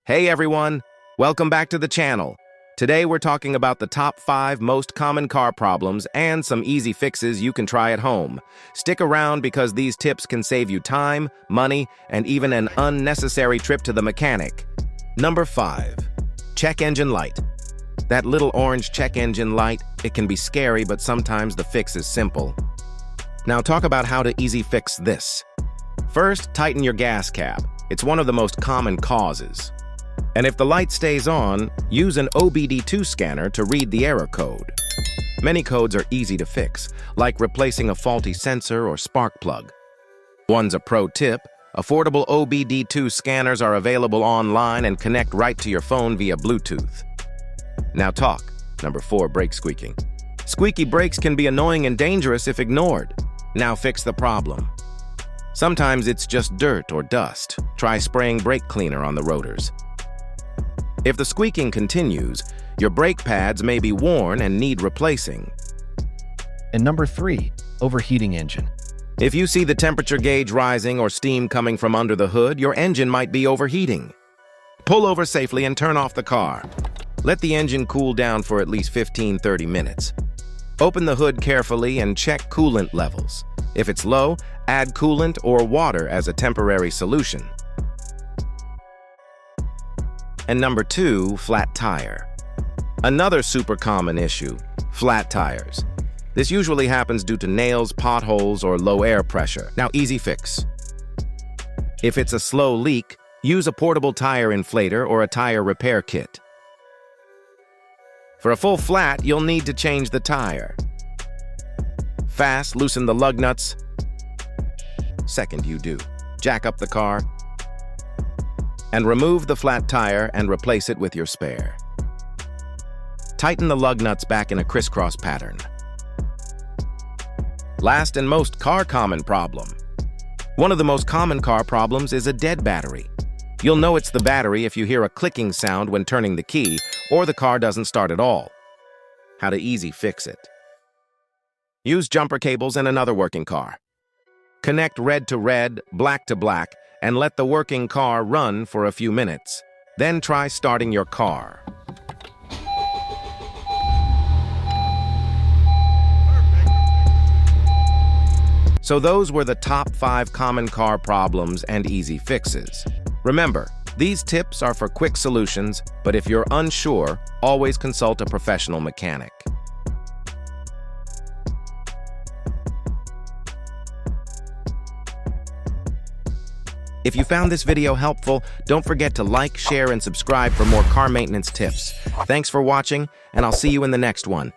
Hey everyone, welcome back to the channel. Today we're talking about the top 5 most common car problems and some easy fixes you can try at home. Stick around because these tips can save you time, money, and even an unnecessary trip to the mechanic. Number 5. Check engine light. That little orange check engine light, it can be scary, but sometimes the fix is simple. Now talk about how to easy fix this. First, tighten your gas cap. It's one of the most common causes. And if the light stays on, use an OBD2 scanner to read the error code. Many codes are easy to fix, like replacing a faulty sensor or spark plug. One's a pro tip. Affordable OBD2 scanners are available online and connect right to your phone via Bluetooth. Now talk. Number 4, brake squeaking. Squeaky brakes can be annoying and dangerous if ignored. Now fix the problem. Sometimes it's just dirt or dust. Try spraying brake cleaner on the rotors. If the squeaking continues, your brake pads may be worn and need replacing. And number 3, overheating engine. If you see the temperature gauge rising or steam coming from under the hood, your engine might be overheating. Pull over safely and turn off the car. Let the engine cool down for at least 15-30 minutes. Open the hood carefully and check coolant levels. If it's low, add coolant or water as a temporary solution. And number 2, flat tire. Another super common issue, flat tires. This usually happens due to nails, potholes, or low air pressure. Now, easy fix. If it's a slow leak, use a portable tire inflator or a tire repair kit. For a full flat, you'll need to change the tire. Fast, loosen the lug nuts. Second you do, jack up the car and remove the flat tire and replace it with your spare. Tighten the lug nuts back in a crisscross pattern. Last and most common problem. One of the most common car problems is a dead battery. You'll know it's the battery if you hear a clicking sound when turning the key or the car doesn't start at all. How to easy fix it. Use jumper cables in another working car. Connect red to red, black to black, and let the working car run for a few minutes. Then try starting your car. So those were the top 5 common car problems and easy fixes. Remember, these tips are for quick solutions, but if you're unsure, always consult a professional mechanic. If you found this video helpful, don't forget to like, share, and subscribe for more car maintenance tips. Thanks for watching, and I'll see you in the next one.